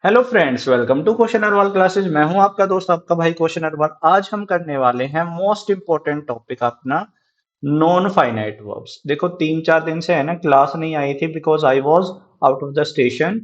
Hello friends, welcome to question Arwal classes. मैं हूं आपका दोस्त, आपका भाई क्वेश्चन अरवाल। आज हम करने वाले हैं मोस्ट इंपोर्टेंट टॉपिक अपना, नॉन फाइनाइट वर्ब्स। देखो 3-4 दिन से है ना क्लास नहीं आई थी because I was out of the station.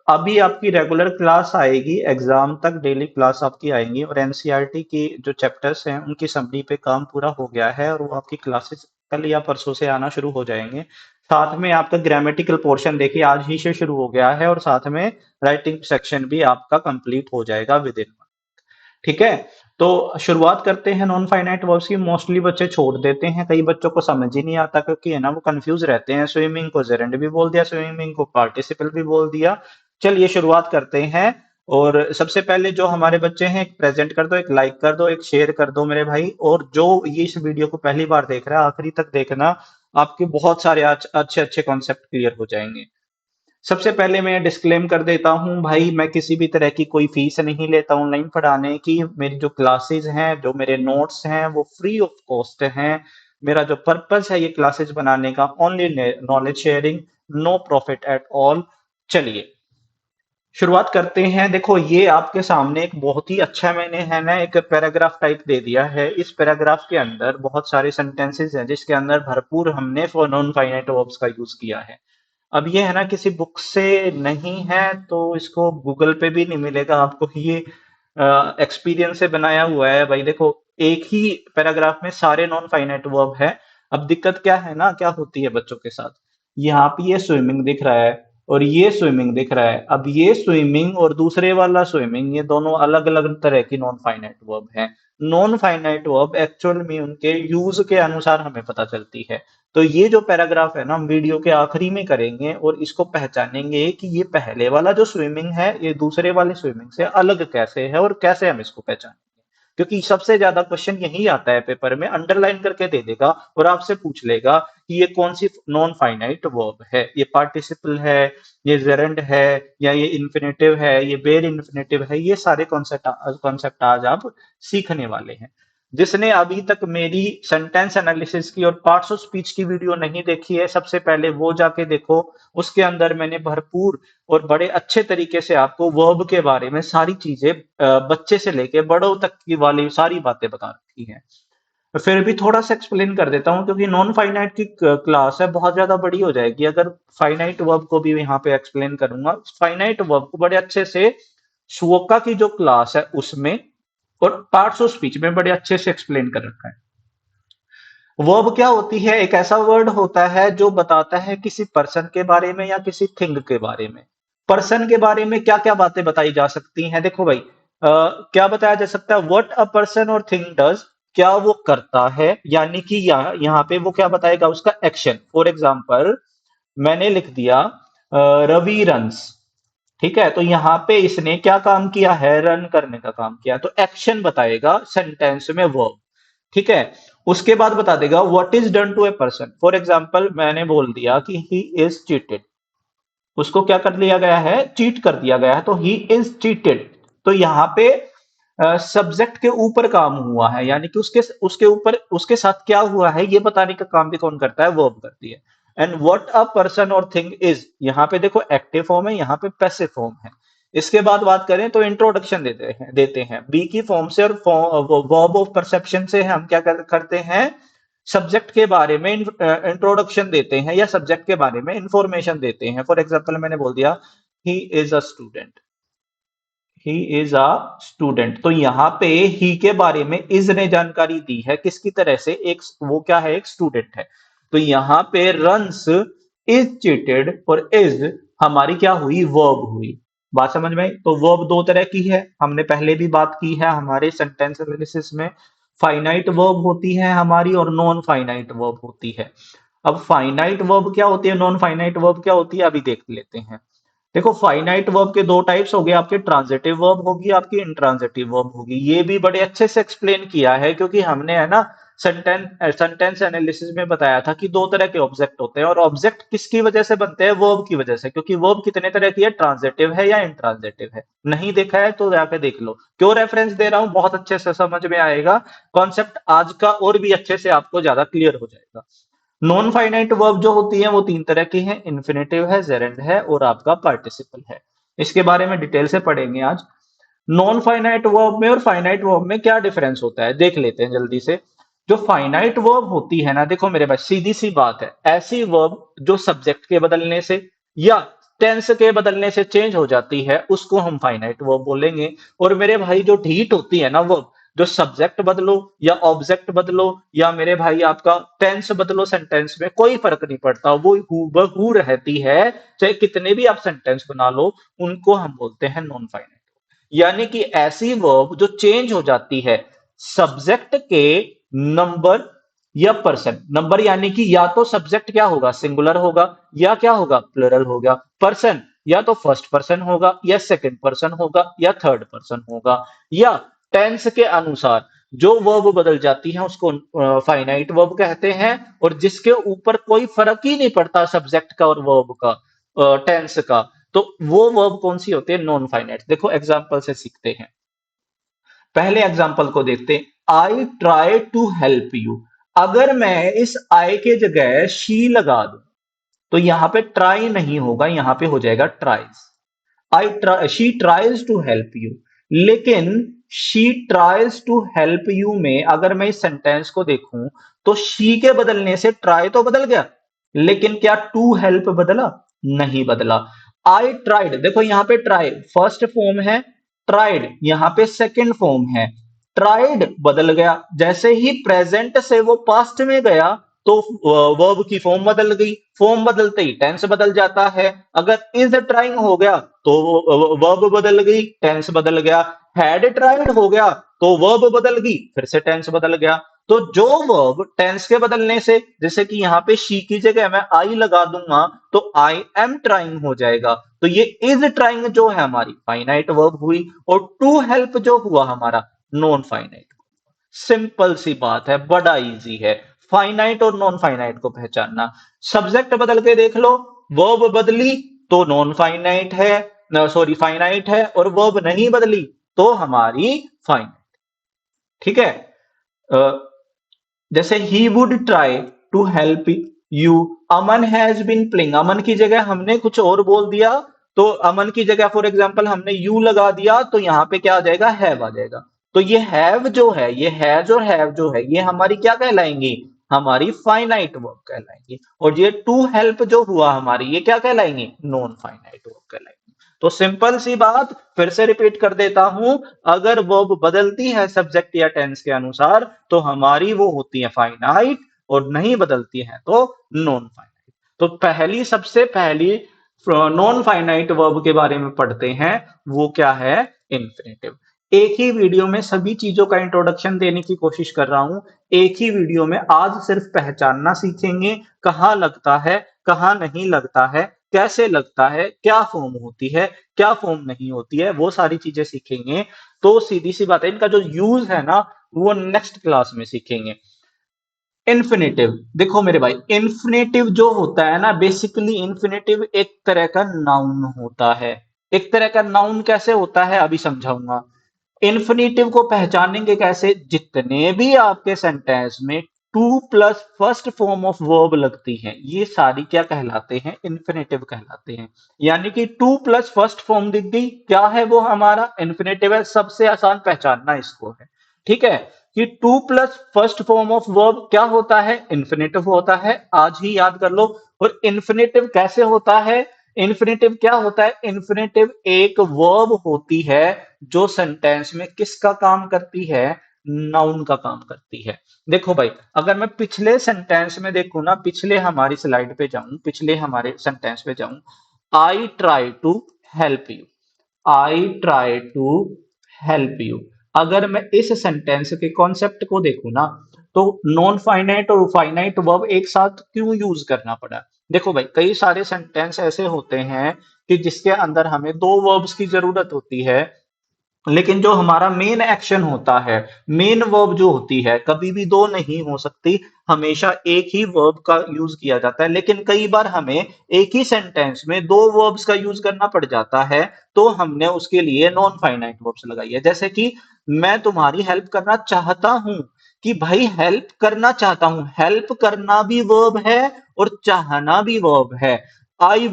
अभी आपकी रेगुलर क्लास आएगी, एग्जाम तक डेली क्लास आपकी आएंगी और एनसीईआरटी की जो चैप्टर्स हैं उनकी समरी पे काम पूरा हो गया है और वो आपकी क्लासेस कल या परसों से आना शुरू हो जाएंगे। साथ में आपका ग्रामेटिकल पोर्शन देखिए आज ही से शुरू हो गया है और साथ में राइटिंग सेक्शन भी आपका कंप्लीट हो जाएगा विद इन। ठीक है, तो शुरुआत करते हैं नॉन फाइनाइट वर्ब्स की। मोस्टली बच्चे छोड़ देते हैं, कई बच्चों को समझ ही नहीं आता क्योंकि है ना वो कंफ्यूज रहते हैं। स्विमिंग को जेरेंड भी बोल दिया, स्विमिंग को पार्टिसिपल भी बोल दिया। चलिए शुरुआत करते हैं। और सबसे पहले जो हमारे बच्चे हैं, एक प्रेजेंट कर दो, एक लाइक कर दो, एक शेयर कर दो मेरे भाई। और जो ये इस वीडियो को पहली बार देख रहा है आखिरी तक देखना, आपके बहुत सारे अच्छे अच्छे कॉन्सेप्ट क्लियर हो जाएंगे। सबसे पहले मैं डिस्क्लेम कर देता हूं भाई, मैं किसी भी तरह की कोई फीस नहीं लेता ऑनलाइन पढ़ाने की। मेरी जो क्लासेस हैं, जो मेरे नोट्स हैं, वो फ्री ऑफ कॉस्ट हैं। मेरा जो पर्पस है ये क्लासेस बनाने का, only knowledge sharing, no profit at all. चलिए शुरुआत करते हैं। देखो ये आपके सामने एक बहुत ही अच्छा, मैंने है ना एक पैराग्राफ टाइप दे दिया है। इस पैराग्राफ के अंदर बहुत सारे सेंटेंसेस हैं जिसके अंदर भरपूर हमने नॉन फाइनाइट वर्ब्स का यूज किया है। अब ये है ना किसी बुक से नहीं है तो इसको गूगल पे भी नहीं मिलेगा आपको। ये एक्सपीरियंस से बनाया हुआ है भाई। देखो एक ही पैराग्राफ में सारे नॉन फाइनाइट वर्ब है। अब दिक्कत क्या है ना, क्या होती है बच्चों के साथ, यहाँ पे ये स्विमिंग दिख रहा है और ये स्विमिंग दिख रहा है। अब ये स्विमिंग और दूसरे वाला स्विमिंग, ये दोनों अलग अलग तरह की नॉन फाइनाइट वर्ब हैं। नॉन फाइनाइट वर्ब एक्चुअल में उनके यूज के अनुसार हमें पता चलती है। तो ये जो पैराग्राफ है ना हम वीडियो के आखिरी में करेंगे और इसको पहचानेंगे कि ये पहले वाला जो स्विमिंग है ये दूसरे वाले स्विमिंग से अलग कैसे है और कैसे हम इसको पहचानेंगे। क्योंकि सबसे ज्यादा क्वेश्चन यही आता है पेपर में, अंडरलाइन करके दे देगा और आपसे पूछ लेगा कि ये कौन सी नॉन फाइनाइट वर्ब है, ये पार्टिसिपल है, ये जेरेंड है, या ये इन्फिनेटिव है, ये बेर इन्फिनेटिव है। ये सारे कॉन्सेप्ट कॉन्सेप्ट आज आप सीखने वाले हैं। जिसने अभी तक मेरी सेंटेंस एनालिसिस की और पार्ट्स ऑफ स्पीच की वीडियो नहीं देखी है, सबसे पहले वो जाके देखो। उसके अंदर मैंने भरपूर और बड़े अच्छे तरीके से आपको वर्ब के बारे में सारी चीजें, बच्चे से लेके बड़ों तक की वाली सारी बातें बता रखी हैं। फिर भी थोड़ा सा एक्सप्लेन कर देता हूँ क्योंकि नॉन फाइनाइट की क्लास है, बहुत ज्यादा बड़ी हो जाएगी अगर फाइनाइट वर्ब को भी यहाँ पे एक्सप्लेन करूंगा। फाइनाइट वर्ब को बड़े अच्छे से शुओका की जो क्लास है उसमें और पार्ट्स ऑफ स्पीच में बड़े अच्छे से एक्सप्लेन कर रखा है। वर्ब क्या होती है? एक ऐसा वर्ड होता है जो बताता है किसी पर्सन के बारे में या किसी थिंग के बारे में। पर्सन के बारे में क्या क्या बातें बताई जा सकती हैं? देखो भाई, क्या बताया जा सकता है? व्हाट अ पर्सन और थिंग डज, क्या वो करता है, यानी कि यहाँ पे वो क्या बताएगा, उसका एक्शन। फॉर एग्जाम्पल मैंने लिख दिया रवि रन्स। ठीक है, तो यहाँ पे इसने क्या काम किया है? रन करने का काम किया, तो एक्शन बताएगा सेंटेंस में वर्ब। ठीक है, उसके बाद बता देगा what is done to a person. For example मैंने बोल दिया कि ही इज चीटेड, उसको क्या कर लिया गया है? चीट कर दिया गया है, तो ही इज चीटेड। तो यहाँ पे सब्जेक्ट के ऊपर काम हुआ है, यानी कि उसके उसके ऊपर उसके साथ क्या हुआ है ये बताने का काम भी कौन करता है? वर्ब करती है। एंड व्हाट अ पर्सन और थिंग इज, यहाँ पे देखो एक्टिव फॉर्म है, यहाँ पे पैसिव फॉर्म है। इसके बाद बात करें तो इंट्रोडक्शन देते हैं बी की फॉर्म से और वर्ब ऑफ परसेप्शन से हम क्या करते हैं? सब्जेक्ट के बारे में इंट्रोडक्शन देते हैं या सब्जेक्ट के बारे में इंफॉर्मेशन देते हैं। फॉर एग्जाम्पल मैंने बोल दिया he is a student, he is a student. तो यहाँ पे ही के बारे में इज ने जानकारी दी है, किसकी तरह से? एक वो क्या है? एक स्टूडेंट है। तो यहाँ पे रंस इज चीटेड और इज हमारी क्या हुई? वर्ब हुई। बात समझ में आई? तो वर्ब दो तरह की है, हमने पहले भी बात की है हमारे सेंटेंस एनालिसिस में। फाइनाइट वर्ब होती है हमारी और नॉन फाइनाइट वर्ब होती है। अब फाइनाइट वर्ब क्या होती है, नॉन फाइनाइट वर्ब क्या होती है, अभी देख लेते हैं। देखो फाइनाइट वर्ब के दो टाइप्स हो गए आपके, ट्रांजिटिव वर्ब होगी, आपकी इंट्रांजिटिव वर्ब होगी। ये भी बड़े अच्छे से एक्सप्लेन किया है क्योंकि हमने है ना सेंटेंस एनालिसिस में बताया था कि दो तरह के ऑब्जेक्ट होते हैं और ऑब्जेक्ट किसकी वजह से बनते हैं? वर्ब की वजह से। क्योंकि वर्ब कितने तरह की है? ट्रांजिटिव है या इंट्रांजिटिव है। नहीं देखा है तो जाके देख लो। क्यों रेफरेंस दे रहा हूं? बहुत अच्छे से समझ में आएगा कॉन्सेप्ट आज का, और भी अच्छे से आपको ज्यादा क्लियर हो जाएगा। नॉन फाइनाइट वर्ब जो होती है वो तीन तरह की हैं, इन्फिनेटिव है, जेरेंड है और आपका पार्टिसिपल है। इसके बारे में डिटेल से पढ़ेंगे आज। नॉन फाइनाइट वर्ब में और फाइनाइट वर्ब में क्या डिफरेंस होता है देख लेते हैं जल्दी से। जो फाइनाइट वर्ब होती है ना, देखो मेरे भाई सीधी सी बात है, ऐसी वर्ब जो सब्जेक्ट के बदलने से या टेंस के बदलने से चेंज हो जाती है उसको हम फाइनाइट वर्ब बोलेंगे। और मेरे भाई जो ढीठ होती है ना वर्ब, जो सब्जेक्ट बदलो या ऑब्जेक्ट बदलो या मेरे भाई आपका टेंस बदलो, सेंटेंस में कोई फर्क नहीं पड़ता, वो हूबहू रहती है, चाहे कितने भी आप सेंटेंस बना लो, उनको हम बोलते हैं नॉन फाइनाइट। यानी कि ऐसी वर्ब जो चेंज हो जाती है सब्जेक्ट के नंबर या पर्सन, नंबर यानी कि या तो सब्जेक्ट क्या होगा, सिंगुलर होगा या क्या होगा, प्लूरल होगा। पर्सन या तो फर्स्ट पर्सन होगा या सेकंड पर्सन होगा या थर्ड पर्सन होगा। या टेंस के अनुसार जो वर्ब बदल जाती है उसको फाइनाइट वर्ब कहते हैं। और जिसके ऊपर कोई फर्क ही नहीं पड़ता सब्जेक्ट का और वर्ब का, टेंस का, तो वो वर्ब कौन सी होती है, नॉन फाइनाइट। देखो एग्जांपल से सीखते हैं। पहले एग्जांपल को देखते हैं। I try to help you. अगर मैं इस आई के जगह शी लगा दूं तो यहां पे ट्राई नहीं होगा, यहां पे हो जाएगा tries. I try, she tries to help you. लेकिन she tries to help you में अगर मैं इस सेंटेंस को देखूं तो शी के बदलने से ट्राई तो बदल गया, लेकिन क्या टू हेल्प बदला, नहीं बदला। आई ट्राइड, देखो यहां पे ट्राई फर्स्ट फॉर्म है, ट्राइड यहां पे सेकंड फॉर्म है। ट्राइड बदल गया, जैसे ही प्रेजेंट से वो पास्ट में गया तो वर्ब की फॉर्म बदल गई, फॉर्म बदलते ही टेंस बदल जाता है। अगर इज ट्राइंग हो गया तो वर्ब बदल गई, टेंस बदल गया। हैड ट्राइड हो गया तो वर्ब बदल गई, फिर से टेंस बदल गया। तो जो वर्ब टेंस के बदलने से, जैसे कि यहां पे शी की जगह मैं आई लगा दूंगा तो आई एम ट्राइंग हो जाएगा, तो ये इज ट्राइंग जो है हमारी फाइनाइट वर्ब हुई। और टू हेल्प जो हुआ हमारा नॉन फाइनाइट। सिंपल सी बात है, बड़ा इजी है फाइनाइट और नॉन फाइनाइट को पहचानना। सब्जेक्ट बदल के देख लो, वर्ब बदली तो नॉन फाइनाइट है, सॉरी फाइनाइट है, और वर्ब नहीं बदली तो हमारी फाइनाइट। ठीक है। अ, जैसे ही would try to help you, Aman has been playing, Aman की जगह हमने कुछ और बोल दिया, तो अमन की जगह फॉर एग्जांपल हमने यू लगा दिया तो यहां पे क्या आ जाएगा, हैव आ जाएगा। तो ये हैव जो है, ये हैज और हैव जो है, ये हमारी क्या कहलाएंगी, हमारी फाइनाइट वर्ब कहलाएंगी। और ये टू हेल्प जो हुआ हमारी, ये क्या कहलाएंगी, नॉन फाइनाइट वर्ब कहलाएंगी। तो सिंपल सी बात फिर से रिपीट कर देता हूं, अगर वर्ब बदलती है सब्जेक्ट या टेंस के अनुसार तो हमारी वो होती है फाइनाइट, और नहीं बदलती है तो नॉन फाइनाइट। तो पहली, सबसे पहली नॉन फाइनाइट वर्ब के बारे में पढ़ते हैं, वो क्या है, इंफिनिटिव। एक ही वीडियो में सभी चीजों का इंट्रोडक्शन देने की कोशिश कर रहा हूं, एक ही वीडियो में आज सिर्फ पहचानना सीखेंगे, कहां लगता है कहां नहीं लगता है, कैसे लगता है, क्या फॉर्म होती है क्या फॉर्म नहीं होती है, वो सारी चीजें सीखेंगे। तो सीधी सी बात है, इनका जो यूज है ना वो नेक्स्ट क्लास में सीखेंगे। इन्फिनेटिव, देखो मेरे भाई, इन्फिनेटिव जो होता है ना, बेसिकली इन्फिनेटिव एक तरह का नाउन होता है। एक तरह का नाउन कैसे होता है अभी समझाऊंगा। इन्फिनेटिव को पहचानेंगे कैसे, जितने भी आपके सेंटेंस में two plus first form of verb लगती है ये सारी क्या कहलाते हैं, इन्फिनेटिव कहलाते हैं। यानी कि टू प्लस फर्स्ट फॉर्म दिख गई, क्या है वो, हमारा इन्फिनेटिव है। सबसे आसान पहचानना इसको है, ठीक है, कि two plus first form of verb क्या होता है, इन्फिनेटिव होता है, आज ही याद कर लो। और इन्फिनेटिव कैसे होता है, इन्फिनेटिव क्या होता है, इन्फिनेटिव एक वर्ब होती है जो सेंटेंस में किसका काम करती है, नाउन का काम करती है। देखो भाई, अगर मैं पिछले सेंटेंस में देखूं ना, पिछले हमारी स्लाइड पे जाऊं, पिछले हमारे सेंटेंस पे जाऊं, I try to help you, I try to help you. अगर मैं इस सेंटेंस के कॉन्सेप्ट को देखूं ना, तो नॉन फाइनाइट और फाइनाइट वर्ब एक साथ क्यों यूज करना पड़ा। देखो भाई, कई सारे सेंटेंस ऐसे होते हैं कि जिसके अंदर हमें दो वर्ब्स की जरूरत होती है, लेकिन जो हमारा मेन एक्शन होता है, मेन वर्ब जो होती है, कभी भी दो नहीं हो सकती, हमेशा एक ही वर्ब का यूज किया जाता है। लेकिन कई बार हमें एक ही सेंटेंस में दो वर्ब्स का यूज करना पड़ जाता है, तो हमने उसके लिए नॉन फाइनाइट वर्ब्स लगाई है। जैसे कि मैं तुम्हारी हेल्प करना चाहता हूं, कि भाई हेल्प करना चाहता हूं, हेल्प करना भी वर्ब है और चाहना भी वर्ब है। I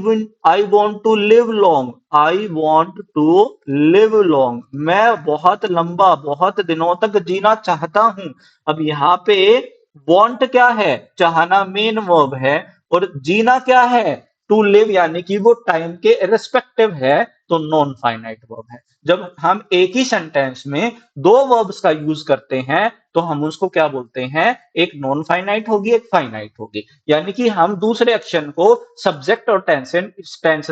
want to live long, I want to live long, मैं बहुत लंबा बहुत दिनों तक जीना चाहता हूं। अब यहाँ पे वॉन्ट क्या है, चाहना मेन वर्ब है, और जीना क्या है, टू लिव, यानी कि वो टाइम के रिस्पेक्टिव है, तो नॉन फाइनाइट वर्ब है। जब हम एक ही सेंटेंस में दो वर्ब्स का यूज करते हैं तो हम उसको क्या बोलते हैं, एक नॉन फाइनाइट होगी एक फाइनाइट होगी, यानी कि हम दूसरे एक्शन को सब्जेक्ट और टेंस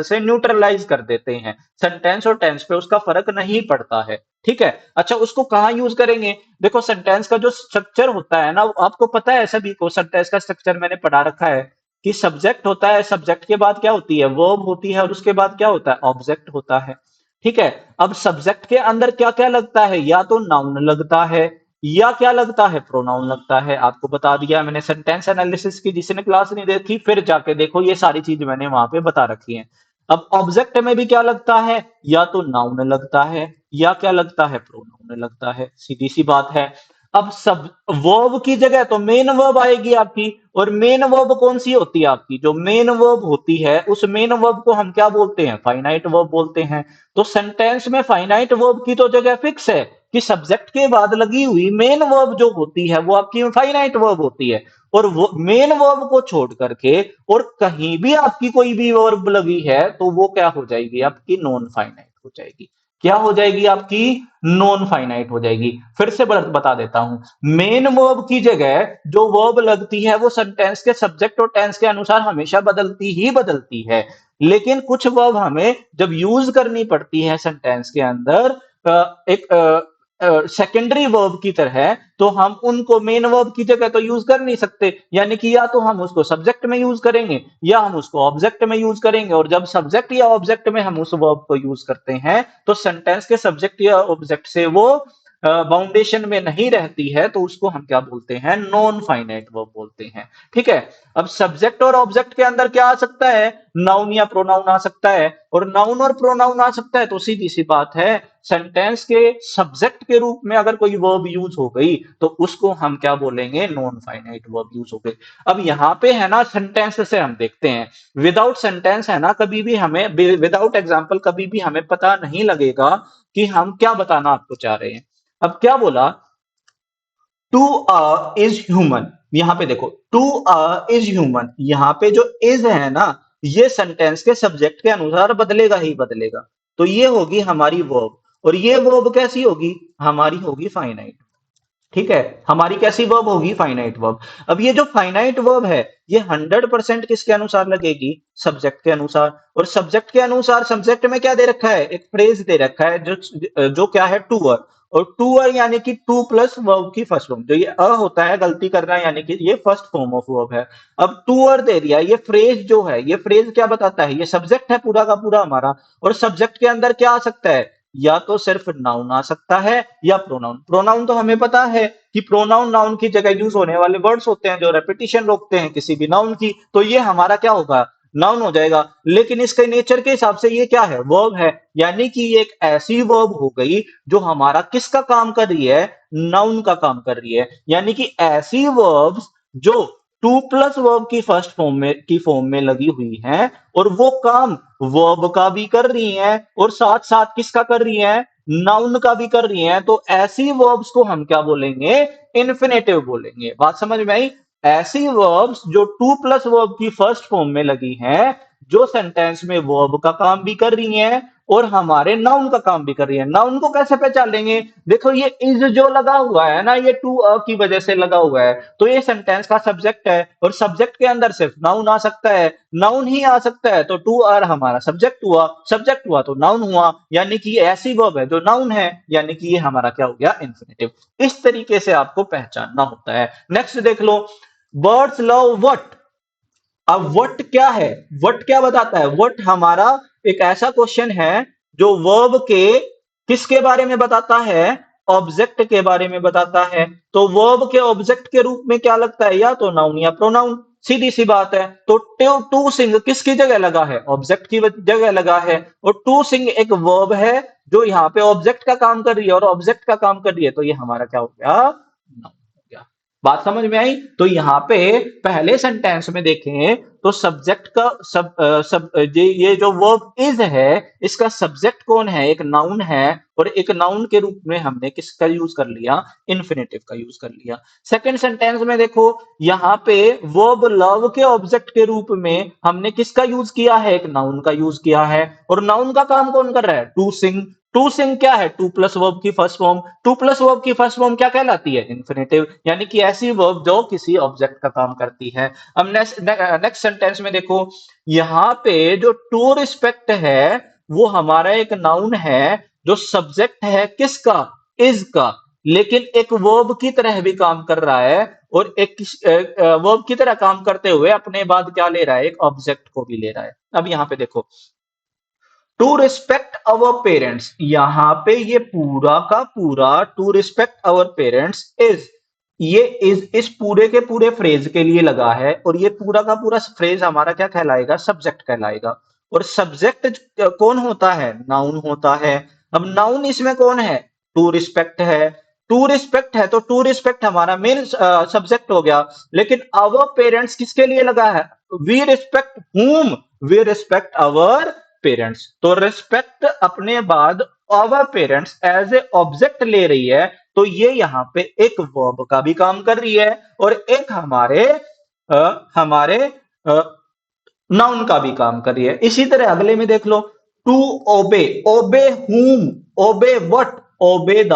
से न्यूट्रलाइज कर देते हैं, सेंटेंस और टेंस पे उसका फर्क नहीं पड़ता है। ठीक है, अच्छा उसको कहाँ यूज करेंगे, देखो सेंटेंस का जो स्ट्रक्चर होता है ना, आपको पता है सभी को सेंटेंस का स्ट्रक्चर मैंने पढ़ा रखा है कि सब्जेक्ट होता है, सब्जेक्ट के बाद क्या होती है, वर्ब होती है, और उसके बाद क्या होता है, ऑब्जेक्ट होता है। ठीक है, अब सब्जेक्ट के अंदर क्या क्या लगता है, या तो नाउन लगता है, या क्या लगता है, प्रोनाउन लगता है। आपको बता दिया मैंने सेंटेंस एनालिसिस की, जिसने क्लास नहीं देखी फिर जाके देखो, ये सारी चीज मैंने वहां पे बता रखी है। अब ऑब्जेक्ट में भी क्या लगता है, या तो नाउन लगता है, या क्या लगता है, प्रोनाउन लगता है, सीधी सी बात है। अब सब वर्ब की जगह तो मेन वर्ब आएगी आपकी, और मेन वर्ब कौन सी होती है आपकी, जो मेन वर्ब होती है उस मेन वर्ब को हम क्या बोलते हैं, फाइनाइट वर्ब बोलते हैं। तो सेंटेंस में फाइनाइट वर्ब की तो जगह फिक्स है कि सब्जेक्ट के बाद लगी हुई मेन वर्ब जो होती है वो आपकी फाइनाइट वर्ब होती है, और वो मेन वर्ब को छोड़ करके और कहीं भी आपकी कोई भी वर्ब लगी है तो वो क्या हो जाएगी, आपकी नॉन फाइनाइट हो जाएगी। क्या हो जाएगी आपकी, नॉन फाइनाइट हो जाएगी। फिर से बता देता हूं, मेन वर्ब की जगह जो वर्ब लगती है वो सेंटेंस के सब्जेक्ट और टेंस के अनुसार हमेशा बदलती ही बदलती है, लेकिन कुछ वर्ब हमें जब यूज करनी पड़ती है सेंटेंस के अंदर एक सेकेंडरी वर्ब की तरह, तो हम उनको मेन वर्ब की जगह तो यूज कर नहीं सकते, यानी कि या तो हम उसको सब्जेक्ट में यूज करेंगे या हम उसको ऑब्जेक्ट में यूज करेंगे, और जब सब्जेक्ट या ऑब्जेक्ट में हम उस वर्ब को यूज करते हैं तो सेंटेंस के सब्जेक्ट या ऑब्जेक्ट से वो बाउंडेशन में नहीं रहती है, तो उसको हम क्या बोलते हैं, नॉन फाइनाइट वर्ब बोलते हैं। ठीक है, अब सब्जेक्ट और ऑब्जेक्ट के अंदर क्या आ सकता है, नाउन या प्रोनाउन आ सकता है, और नाउन और प्रोनाउन आ सकता है तो सीधी सी बात है, सेंटेंस के सब्जेक्ट के रूप में अगर कोई वर्ब यूज हो गई तो उसको हम क्या बोलेंगे, नॉन फाइनाइट वर्ब यूज हो गई। अब यहाँ पे है ना, सेंटेंस से हम देखते हैं, विदाउट सेंटेंस है ना, कभी भी हमें विदाउट एग्जाम्पल कभी भी हमें पता नहीं लगेगा कि हम क्या बताना आपको चाह रहे हैं। अब क्या बोला, टू इज ह्यूमन, यहां पे देखो टू इज ह्यूमन, यहां पे जो इज है ना, ये सेंटेंस के सब्जेक्ट के अनुसार बदलेगा ही बदलेगा, तो ये होगी हमारी वर्ब, और ये वर्ब कैसी होगी, हमारी होगी फाइनाइट। ठीक है, हमारी कैसी वर्ब होगी, फाइनाइट वर्ब। अब ये जो फाइनाइट वर्ब है ये 100% किसके अनुसार लगेगी, सब्जेक्ट के अनुसार, और सब्जेक्ट के अनुसार सब्जेक्ट में क्या दे रखा है, एक फ्रेज दे रखा है जो जो क्या है, टूअर, और टूअर यानी कि टू प्लस वर्ब की फर्स्ट फॉर्म, जो ये अ होता है गलती कर रहा है, यानी कि ये फर्स्ट फॉर्म ऑफ वर्ब है। अब टूअर दे दिया, ये फ्रेज जो है, ये फ्रेज क्या बताता है, ये सब्जेक्ट है पूरा का पूरा हमारा, और सब्जेक्ट के अंदर क्या आ सकता है, या तो सिर्फ नाउन आ सकता है या प्रोनाउन। प्रोनाउन तो हमें पता है कि प्रोनाउन नाउन की जगह यूज होने वाले वर्ड्स होते हैं जो रेपिटेशन रोकते हैं किसी भी नाउन की, तो ये हमारा क्या होगा, नाउन हो जाएगा। लेकिन इसके नेचर के हिसाब से ये क्या है, वर्ब है, यानी कि ये एक ऐसी वर्ब हो गई जो हमारा किसका काम कर रही है, नाउन का काम कर रही है, यानी कि ऐसी वर्ब्स जो टू प्लस वर्ब की फर्स्ट फॉर्म में लगी हुई हैं, और वो काम वर्ब का भी कर रही हैं और साथ साथ किसका कर रही हैं, नाउन का भी कर रही हैं, तो ऐसी वर्ब्स को हम क्या बोलेंगे, इन्फिनेटिव बोलेंगे। बात समझ में आई, ऐसी वर्ब्स जो टू प्लस वर्ब की फर्स्ट फॉर्म में लगी हैं, जो सेंटेंस में वर्ब का काम भी कर रही हैं और हमारे नाउन का काम भी कर रही है। नाउन को कैसे पहचान लेंगे, देखो ये इज जो लगा हुआ है ना, ये टू अ की वजह से लगा हुआ है, तो ये सेंटेंस का सब्जेक्ट है, और सब्जेक्ट के अंदर सिर्फ नाउन आ सकता है, नाउन ही आ सकता है, तो टू आर हमारा सब्जेक्ट हुआ तो नाउन हुआ, यानी कि ये ऐसी वर्ब है जो नाउन है, यानी कि ये हमारा क्या हो गया, इन्फिनेटिव। इस तरीके से आपको पहचानना होता है। नेक्स्ट देख लो, बर्ड्स लव व्हाट। अब वट क्या है, वट क्या बताता है, वट हमारा एक ऐसा क्वेश्चन है जो वर्ब के किसके बारे में बताता है, ऑब्जेक्ट के बारे में बताता है। तो वर्ब के ऑब्जेक्ट के रूप में क्या लगता है, या तो नाउन या प्रोनाउन, सीधी सी बात है। तो टू सिंग किसकी जगह लगा है, ऑब्जेक्ट की जगह लगा है, और टू सिंग एक वर्ब है जो यहाँ पे ऑब्जेक्ट का काम कर रही है, और ऑब्जेक्ट का काम कर रही है, तो ये हमारा क्या हो गया, नाउन हो गया। बात समझ में आई, तो यहां पे पहले सेंटेंस में देखें तो सब्जेक्ट का ये जो वर्ब इज है, इसका सब्जेक्ट कौन है? एक नाउन है, और एक नाउन के रूप में हमने किसका यूज कर लिया? इन्फिनेटिव का यूज कर लिया। सेकंड सेंटेंस में देखो, यहाँ पे वर्ब लव के ऑब्जेक्ट के रूप में हमने किसका यूज किया है? एक नाउन का यूज किया है, और नाउन का काम कौन कर रहा है? To sing. टू सिंग क्या है? टू प्लस वर्ब की first form. Two plus verb की फर्स्ट फॉर्म क्या कहलाती है? इन्फिनेटिव, यानी कि ऐसी वर्ब जो किसी ऑब्जेक्ट का काम करती है। अब नेक्स्ट सेंटेंस में देखो, यहाँ पे जो टू रिस्पेक्ट है वो हमारा एक नाउन है जो सब्जेक्ट है किसका? इज का, लेकिन एक वर्ब की तरह भी काम कर रहा है, और एक वर्ब की तरह काम करते हुए अपने बाद क्या ले रहा है? एक ऑब्जेक्ट को भी ले रहा है। अब यहाँ पे देखो, टू रिस्पेक्ट अवर पेरेंट्स, यहां पे ये पूरा का पूरा to respect our parents is, ये इस पूरे के पूरे फ्रेज के लिए लगा है, और ये पूरा का पूरा फ्रेज हमारा क्या कहलाएगा? सब्जेक्ट कहलाएगा। और सब्जेक्ट कौन होता है? नाउन होता है। अब नाउन इसमें कौन है? टू रिस्पेक्ट है। टू रिस्पेक्ट है तो टू रिस्पेक्ट हमारा मेन सब्जेक्ट हो गया, लेकिन अवर पेरेंट्स किसके लिए लगा है? We respect whom? We respect our parents. तो रिस्पेक्ट अपने बाद our parents as a object ले रही है, तो ये यहाँ पे एक वर्ब का भी काम कर रही है, और एक हमारे नाउन का भी काम कर रही है। इसी तरह अगले में देख लो, टू ओबे। ओबे whom? Obey what? Obey the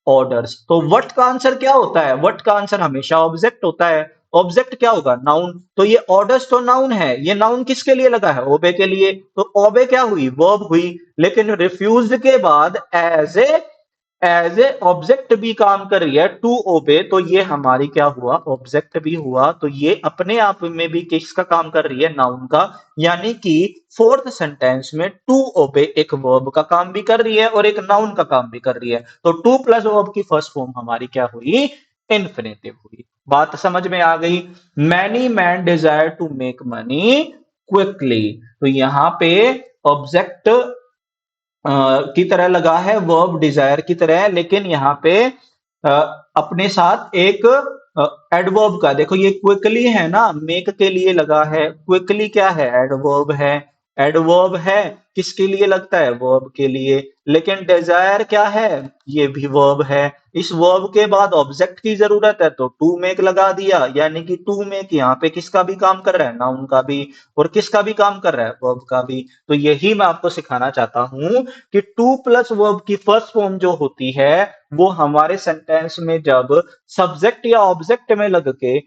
orders. तो व्हाट का आंसर क्या होता है? व्हाट का आंसर हमेशा ऑब्जेक्ट होता है। ऑब्जेक्ट क्या होगा? नाउन। तो ये ऑर्डर्स तो नाउन है, ये नाउन किसके लिए लगा है? ओबे के लिए। तो ओबे क्या हुई? वर्ब हुई, लेकिन रिफ्यूज के बाद एज ए ऑब्जेक्ट भी काम कर रही है, टू ओबे, तो ये हमारी क्या हुआ? ऑब्जेक्ट भी हुआ। तो ये अपने आप में भी किसका काम कर रही है? नाउन का। यानी कि फोर्थ सेंटेंस में टू ओबे एक वर्ब का काम भी कर रही है और एक नाउन का काम भी कर रही है। तो टू प्लस वर्ब की फर्स्ट फॉर्म हमारी क्या हुई? इन्फिनेटिव हुई। बात समझ में आ गई? Many man desire to make money quickly, तो यहां पे ऑब्जेक्ट की तरह लगा है, वर्ब डिजायर की तरह, लेकिन यहाँ पे अ, अपने साथ एक एडवर्ब का, देखो ये क्विकली है ना, मेक के लिए लगा है, क्विकली क्या है? एडवर्ब है। एडवर्ब है, किसके लिए लगता है? वर्ब के लिए। लेकिन डिजायर क्या है? ये भी वर्ब है। इस वर्ब के बाद ऑब्जेक्ट की जरूरत है, तो टू मेक लगा दिया, यानी कि टू मेक यहाँ पे किसका भी काम कर रहा है? नाउन का भी। और किसका भी काम कर रहा है? वर्ब का भी। तो यही मैं आपको सिखाना चाहता हूं कि टू प्लस वर्ब की फर्स्ट फॉर्म जो होती है वो हमारे सेंटेंस में जब सब्जेक्ट या ऑब्जेक्ट में लग के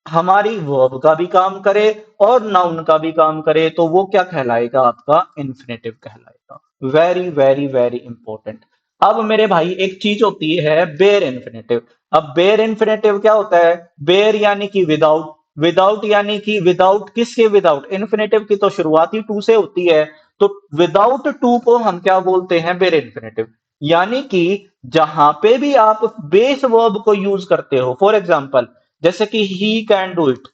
हमारी वर्ब का भी काम करे और नाउन का भी काम करे, तो वो क्या कहलाएगा? आपका इन्फिनेटिव कहलाएगा। Very very very important. अब मेरे भाई एक चीज होती है बेयर इन्फिनेटिव। अब बेयर इन्फिनेटिव क्या होता है? बेयर यानी कि विदाउट। विदाउट यानी कि विदाउट किसके? विदाउट इन्फिनेटिव की तो शुरुआत ही टू से होती है, तो विदाउट टू को हम क्या बोलते हैं? Bare infinitive. यानी कि जहां पे भी आप बेस वर्ब को यूज करते हो, फॉर एग्जाम्पल जैसे कि ही कैन डू इट,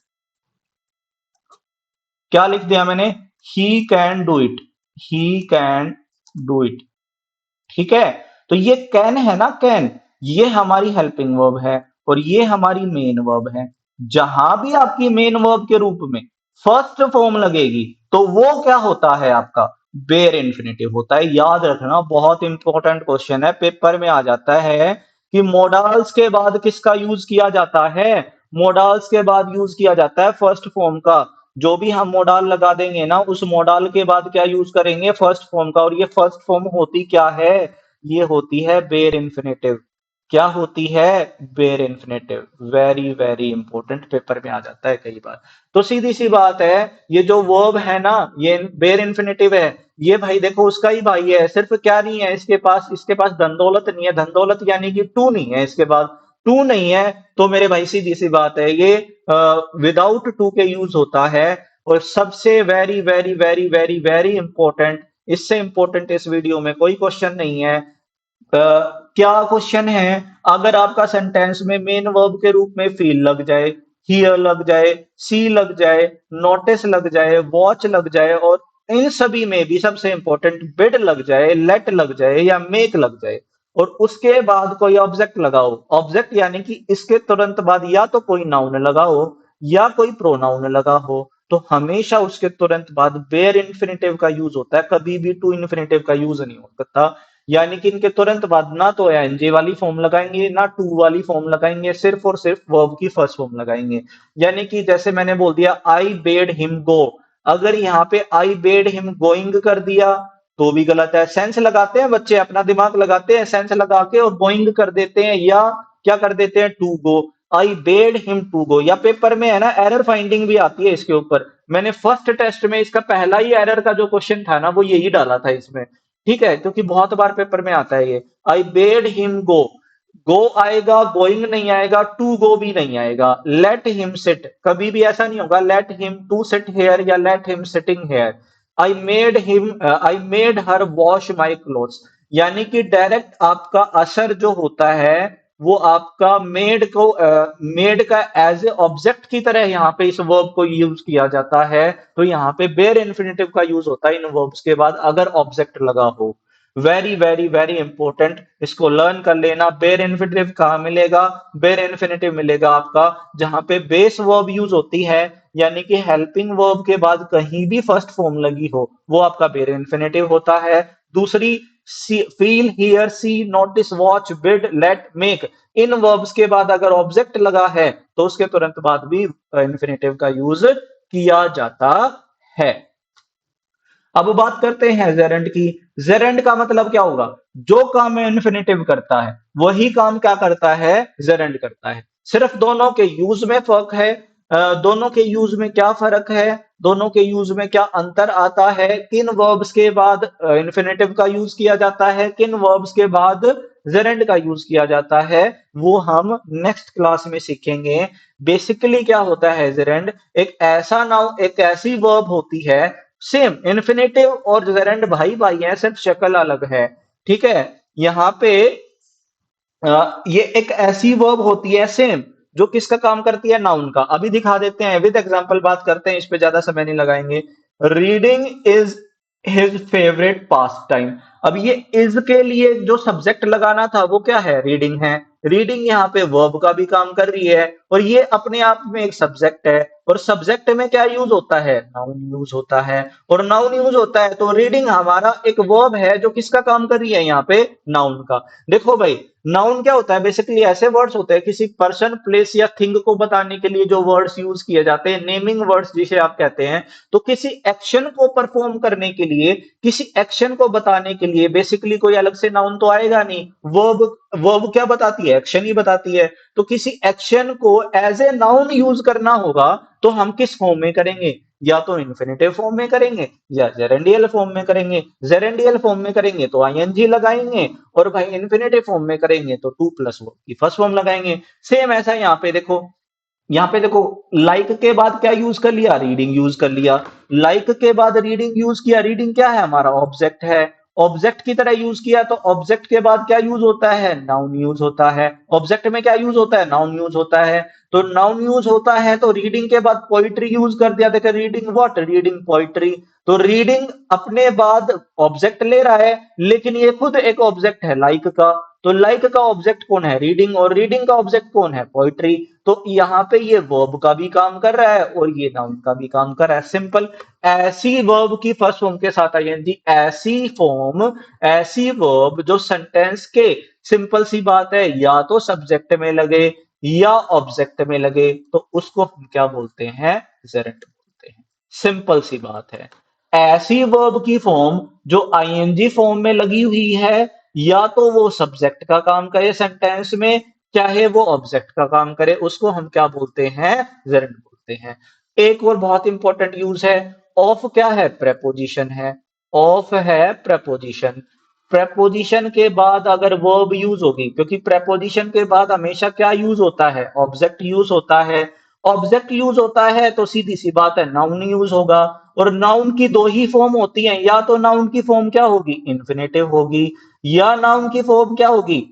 क्या लिख दिया मैंने? He can do it. He can do it, ठीक है। तो ये कैन है ना, कैन, ये हमारी हेल्पिंग वर्ब है, और ये हमारी मेन वर्ब है। जहां भी आपकी मेन वर्ब के रूप में फर्स्ट फॉर्म लगेगी, तो वो क्या होता है? आपका बेयर इन्फिनेटिव होता है। याद रखना, बहुत इंपॉर्टेंट क्वेश्चन है, पेपर में आ जाता है कि मोडाल्स के बाद किसका यूज किया जाता है? मोडाल्स के बाद यूज किया जाता है फर्स्ट फॉर्म का। जो भी हम मोडाल लगा देंगे ना, उस मोडाल के बाद क्या यूज करेंगे? फर्स्ट फॉर्म का। और ये फर्स्ट फॉर्म होती क्या है? ये होती है बेयर इन्फिनेटिव। क्या होती है? Bare infinitive. Very very important, paper में आ जाता है कई बार। तो सीधी सी बात है, ये जो वर्ब है ना, ये बेयर इन्फिनेटिव है। ये भाई देखो उसका ही भाई है, सिर्फ क्या नहीं है इसके पास धन दौलत नहीं है। धन दौलत यानी कि टू नहीं है इसके पास। टू नहीं है, तो मेरे भाई सीधी सी बात है, ये विदाउट टू के यूज होता है। और सबसे very very very very very important, इससे इंपॉर्टेंट इस वीडियो में कोई क्वेश्चन नहीं है। क्या क्वेश्चन है? अगर आपका सेंटेंस में मेन वर्ब के रूप में फील लग जाए, हियर लग जाए, सी लग जाए, नोटिस लग जाए, वॉच लग जाए, और इन सभी में भी सबसे इंपॉर्टेंट बिड लग जाए, लेट लग जाए, या मेक लग जाए, और उसके बाद कोई ऑब्जेक्ट लगाओ। ऑब्जेक्ट यानी कि इसके तुरंत बाद या तो कोई नाउन लगा हो या कोई प्रोनाउन लगा हो, तो हमेशा उसके तुरंत बाद बेयर इन्फिनेटिव का यूज होता है, कभी भी टू इन्फिनेटिव का यूज नहीं होता। यानी कि इनके तुरंत बाद ना तो एनजे वाली फॉर्म लगाएंगे ना टू वाली फॉर्म लगाएंगे, सिर्फ और सिर्फ वर्ब की फर्स्ट फॉर्म लगाएंगे। यानी कि जैसे मैंने बोल दिया आई बेड हिम गो, अगर यहाँ पे आई बेड हिम गोइंग कर दिया तो भी गलत है। सेंस लगाते हैं बच्चे, अपना दिमाग लगाते हैं, सेंस लगा के और गोइंग कर देते हैं या क्या कर देते हैं to go. I bade him to go, या पेपर में है ना एरर फाइंडिंग भी आती है इसके ऊपर। मैंने फर्स्ट टेस्ट में इसका पहला ही एरर का जो क्वेश्चन था ना वो यही डाला था इसमें, ठीक है, क्योंकि बहुत बार पेपर में आता है ये। आई बेड हिम गो, गो आएगा, गोइंग नहीं आएगा, टू गो भी नहीं आएगा। लेट हिम सिट, कभी भी ऐसा नहीं होगा let him to sit here या let him sitting here. I made her wash my clothes, यानी कि डायरेक्ट आपका असर जो होता है वो आपका मेड का एज ए ऑब्जेक्ट की तरह यहाँ पे इस वर्ब को यूज किया जाता है। तो यहाँ पे बेयर इन्फिनेटिव का यूज होता है इन वर्ब्स के बाद अगर ऑब्जेक्ट लगा हो। वेरी वेरी वेरी इंपॉर्टेंट, इसको लर्न कर लेना। बेयर इन्फिनेटिव कहाँ मिलेगा? बेयर इन्फिनेटिव मिलेगा आपका जहां पे बेस वर्ब यूज होती है, यानी कि हेल्पिंग वर्ब के बाद कहीं भी फर्स्ट फॉर्म लगी हो वो आपका बेयर इन्फिनेटिव होता है। दूसरी, feel hear see notice watch bid let make, इन वर्ब्स के बाद अगर ऑब्जेक्ट लगा है तो उसके तुरंत बाद भी इन्फिनेटिव का यूज किया जाता है। अब बात करते हैं जेरेंड की। जेरेंड का मतलब क्या होगा? जो काम इन्फिनेटिव करता है वही काम क्या करता है? जेरेंड करता है। सिर्फ दोनों के यूज में फर्क है। दोनों के यूज में क्या फर्क है, दोनों के यूज में क्या अंतर आता है, किन वर्ब्स के बाद इन्फिनेटिव का यूज किया जाता है, किन वर्ब्स के बाद जेरेंड का यूज किया जाता है, वो हम नेक्स्ट क्लास में सीखेंगे। बेसिकली क्या होता है जेरेंड? एक ऐसा नाउन, एक ऐसी वर्ब होती है, सेम इन्फिनेटिव और जेरेंड भाई भाई है, सिर्फ शक्ल अलग है, ठीक है। यहाँ पे ये एक ऐसी वर्ब होती है सेम जो किसका काम करती है? नाउन का। अभी दिखा देते हैं विद एग्जांपल, बात करते हैं, इस पे ज्यादा समय नहीं लगाएंगे। Reading is his favourite pass time. अब ये इज के लिए जो सब्जेक्ट लगाना था वो क्या है? रीडिंग है। रीडिंग यहाँ पे वर्ब का भी काम कर रही है और ये अपने आप में एक सब्जेक्ट है। और सब्जेक्ट में क्या यूज होता है? नाउन यूज होता है। और नाउन यूज होता है तो रीडिंग हमारा एक वर्ब है जो किसका काम कर रही है? यहाँ पे नाउन का। देखो भाई, नाउन क्या होता है? बेसिकली ऐसे वर्ड्स होते हैं किसी पर्सन, प्लेस या थिंग को बताने के लिए जो वर्ड्स यूज किए जाते हैं, नेमिंग वर्ड्स जिसे आप कहते हैं। तो किसी एक्शन को परफॉर्म करने के लिए, किसी एक्शन को बताने के लिए बेसिकली कोई अलग से नाउन तो आएगा नहीं। वर्ब, वर्ब क्या बताती है? एक्शन ही बताती है। तो किसी एक्शन को एज ए नाउन यूज करना होगा तो हम किस फॉर्म में करेंगे? या तो इन्फिनेटिव फॉर्म में करेंगे या जेरेंडियल फॉर्म में करेंगे। जेरेंडियल फॉर्म में करेंगे तो आईएनजी लगाएंगे, और भाई इन्फिनेटिव फॉर्म में करेंगे तो टू प्लस वर्ब की फर्स्ट फॉर्म लगाएंगे। सेम ऐसा यहाँ पे देखो, यहाँ पे देखो, लाइक के बाद क्या यूज कर लिया? रीडिंग यूज कर लिया। लाइक के बाद रीडिंग यूज किया। रीडिंग क्या है? हमारा ऑब्जेक्ट है। ऑब्जेक्ट की तरह यूज किया तो ऑब्जेक्ट के बाद क्या यूज होता है? नाउन यूज होता है। ऑब्जेक्ट में क्या यूज होता है? नाउन यूज होता है। तो नाउन यूज होता है तो रीडिंग के बाद पोइट्री यूज कर दिया। देखो रीडिंग व्हाट? Reading poetry. तो रीडिंग अपने बाद ऑब्जेक्ट ले रहा है, लेकिन ये खुद एक ऑब्जेक्ट है लाइक का। तो लाइक का ऑब्जेक्ट कौन है? रीडिंग। और रीडिंग का ऑब्जेक्ट कौन है? पोइट्री। तो यहाँ पे ये वर्ब का भी काम कर रहा है और ये नाउन का भी काम कर रहा है। सिंपल। ऐसी वर्ब की फर्स्ट फॉर्म के साथ आईएनजी, ऐसी फॉर्म, ऐसी वर्ब जो सेंटेंस के, सिंपल सी बात है, या तो सब्जेक्ट में लगे या ऑब्जेक्ट में लगे, तो उसको हम क्या बोलते हैं? जेरेंड बोलते हैं। सिंपल सी बात है। ऐसी वर्ब की फॉर्म जो आईएनजी फॉर्म में लगी हुई है, या तो वो सब्जेक्ट का काम करे सेंटेंस में, चाहे वो ऑब्जेक्ट का काम करे, उसको हम क्या बोलते हैं? जेरेंड बोलते हैं। एक और बहुत इंपॉर्टेंट यूज है, ऑफ क्या है? प्रेपोजिशन है। ऑफ है प्रेपोजिशन। प्रेपोजिशन के बाद अगर वर्ब यूज होगी, क्योंकि प्रेपोजिशन के बाद हमेशा क्या यूज होता है? ऑब्जेक्ट यूज होता है। ऑब्जेक्ट यूज होता है तो सीधी सी बात है नाउन यूज होगा। और नाउन की दो ही फॉर्म होती हैं, या तो नाउन की फॉर्म क्या होगी? इन्फिनेटिव होगी, या नाउन की फॉर्म क्या होगी?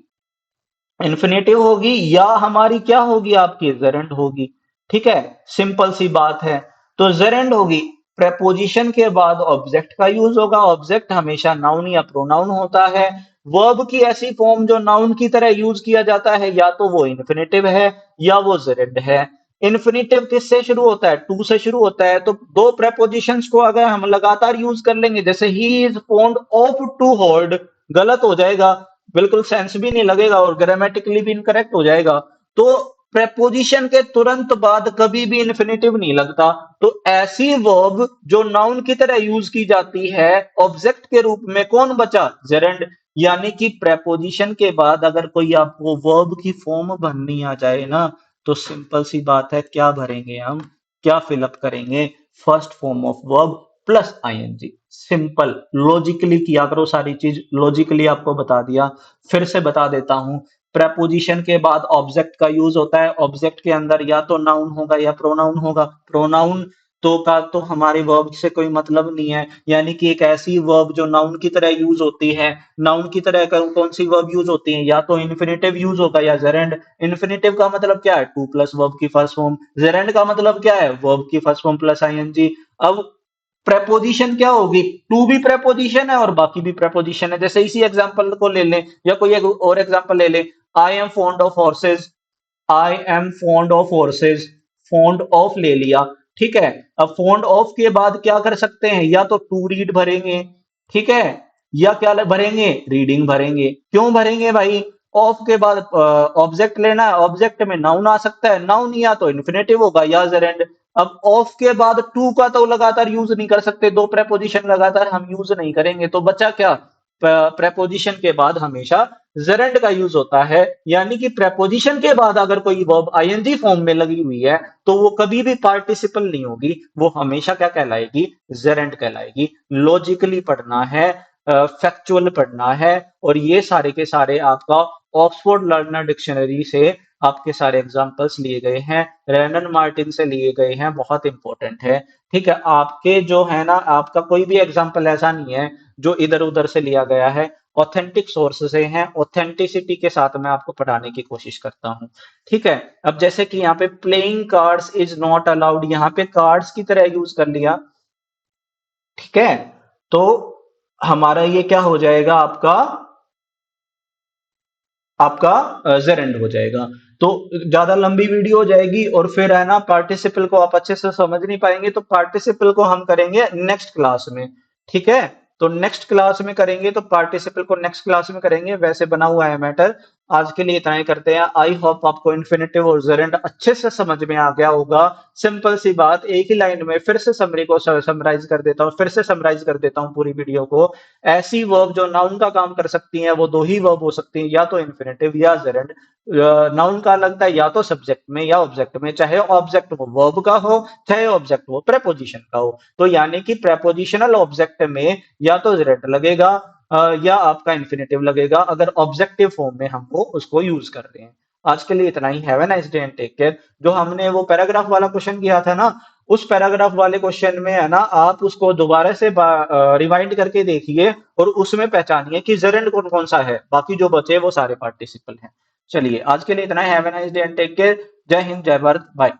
इन्फिनेटिव होगी, या हमारी क्या होगी? आपकी जेरेंड होगी। ठीक है, सिंपल सी बात है। तो जेरेंड होगी, प्रेपोजिशन के बाद ऑब्जेक्ट का यूज होगा। ऑब्जेक्ट हमेशा नाउन या प्रोनाउन होता है। वर्ब की ऐसी फॉर्म जो नाउन की तरह यूज किया जाता है, या तो वो इन्फिनेटिव है या वो जेरेंड है। इन्फिनेटिव किससे शुरू होता है? टू से शुरू होता है। तो दो प्रेपोजिशंस को अगर हम लगातार यूज कर लेंगे, जैसे he is fond of to hold, गलत हो जाएगा, बिल्कुल सेंस भी नहीं लगेगा और ग्रामेटिकली भी इनकरेक्ट हो जाएगा। तो प्रेपोजिशन के तुरंत बाद कभी भी इन्फिनेटिव नहीं लगता। तो ऐसी वर्ब जो नाउन की तरह यूज की जाती है ऑब्जेक्ट के रूप में, कौन बचा? जेरेंड। यानी कि प्रेपोजिशन के बाद अगर कोई आपको वर्ब की फॉर्म भरनी आ जाए ना, तो सिंपल सी बात है, क्या भरेंगे हम, क्या फिलअप करेंगे? First form of verb plus ING. Simple, logically किया करो सारी चीज, लॉजिकली आपको बता दिया। फिर से बता देता हूं, प्रेपोजिशन के बाद ऑब्जेक्ट का यूज होता है, ऑब्जेक्ट के अंदर या तो नाउन होगा या प्रोनाउन होगा। प्रोनाउन तो का तो हमारे वर्ब से कोई मतलब नहीं है, यानी कि एक ऐसी वर्ब जो नाउन की तरह यूज होती है। नाउन की तरह कौन सी वर्ब यूज होती है? या तो इन्फिनेटिव यूज होगा या जेरेंड। इन्फिनेटिव का मतलब क्या है? टू प्लस वर्ब की फर्स्ट फॉर्म। जेरेंड का मतलब क्या है? वर्ब की फर्स्ट फॉर्म प्लस आईएनजी। अब प्रेपोजिशन क्या होगी? टू भी प्रेपोजिशन है और बाकी भी प्रेपोजिशन है। जैसे इसी एग्जांपल को ले लें या कोई एक और एग्जांपल ले लें, I am fond of horse's. I am fond of horse's, fond of ले लिया, ठीक है। अब फॉन्ड ऑफ के बाद क्या कर सकते हैं? या तो टू रीड भरेंगे, ठीक है, या क्या भरेंगे? रीडिंग भरेंगे। क्यों भरेंगे भाई? ऑफ के बाद ऑब्जेक्ट लेना है, ऑब्जेक्ट में नाउन आ सकता है, नाउन या तो इन्फिनेटिव होगा या जेरेंड। अब ऑफ के बाद टू का तो लगातार यूज नहीं कर सकते, दो प्रेपोजिशन लगातार हम यूज नहीं करेंगे, तो बचा क्या? प्रेपोजिशन के बाद हमेशा जेरेंड का यूज होता है। यानी कि प्रेपोजिशन के बाद अगर कोई वर्ब आईएनजी फॉर्म में लगी हुई है तो वो कभी भी पार्टिसिपल नहीं होगी, वो हमेशा क्या कहलाएगी? जेरेंड कहलाएगी। लॉजिकली पढ़ना है, फैक्चुअल पढ़ना है, और ये सारे के सारे आपका ऑक्सफोर्ड लर्नर डिक्शनरी से आपके सारे एग्जांपल्स लिए गए हैं, रैनन मार्टिन से लिए गए हैं, बहुत इंपॉर्टेंट है। ठीक है, आपके जो है ना, आपका कोई भी एग्जांपल ऐसा नहीं है जो इधर उधर से लिया गया है, ऑथेंटिक सोर्स से हैं। ऑथेंटिसिटी के साथ मैं आपको पढ़ाने की कोशिश करता हूँ। ठीक है, अब जैसे कि यहाँ पे playing cards is not allowed, यहाँ पे कार्ड्स की तरह यूज कर लिया, ठीक है। तो हमारा ये क्या हो जाएगा? आपका आपका जेरेंड हो जाएगा। तो ज्यादा लंबी वीडियो हो जाएगी और फिर है ना, पार्टिसिपल को आप अच्छे से समझ नहीं पाएंगे, तो पार्टिसिपल को हम करेंगे नेक्स्ट क्लास में। ठीक है, तो नेक्स्ट क्लास में करेंगे, तो पार्टिसिपल को नेक्स्ट क्लास में करेंगे, वैसे बना हुआ है मैटर। आज के लिए इतना ही करते हैं। आई होप आपको इन्फिनेटिव और जेरेंड अच्छे से समझ में आ गया होगा। सिंपल सी बात, एक ही लाइन में फिर से समरी को समराइज कर देता हूँ, फिर से समराइज कर देता हूँ पूरी वीडियो को। ऐसी वर्ब जो नाउन का काम कर सकती हैं वो दो ही वर्ब हो सकती हैं, या तो इन्फिनेटिव या जेरेंड। नाउन का लगता है या तो सब्जेक्ट में या ऑब्जेक्ट में, चाहे ऑब्जेक्ट वो वर्ब का हो, चाहे ऑब्जेक्ट वो प्रेपोजिशन का हो। तो यानी कि प्रेपोजिशनल ऑब्जेक्ट में या तो जेरेंड लगेगा या आपका इन्फिनेटिव लगेगा, अगर ऑब्जेक्टिव फॉर्म में हमको उसको यूज कर रहे हैं। आज के लिए इतना ही। Have a nice day and take care. जो हमने वो पैराग्राफ वाला क्वेश्चन किया था ना, उस पैराग्राफ वाले क्वेश्चन में है ना, आप उसको दोबारा से रिवाइंड करके देखिए और उसमें पहचानिए कि जेरेंड कौन कौन सा है, बाकी जो बचे वो सारे पार्टिसिपल हैं। चलिए, आज के लिए इतना ही। Have a nice day and take care. जय हिंद, जय भारत, बाय।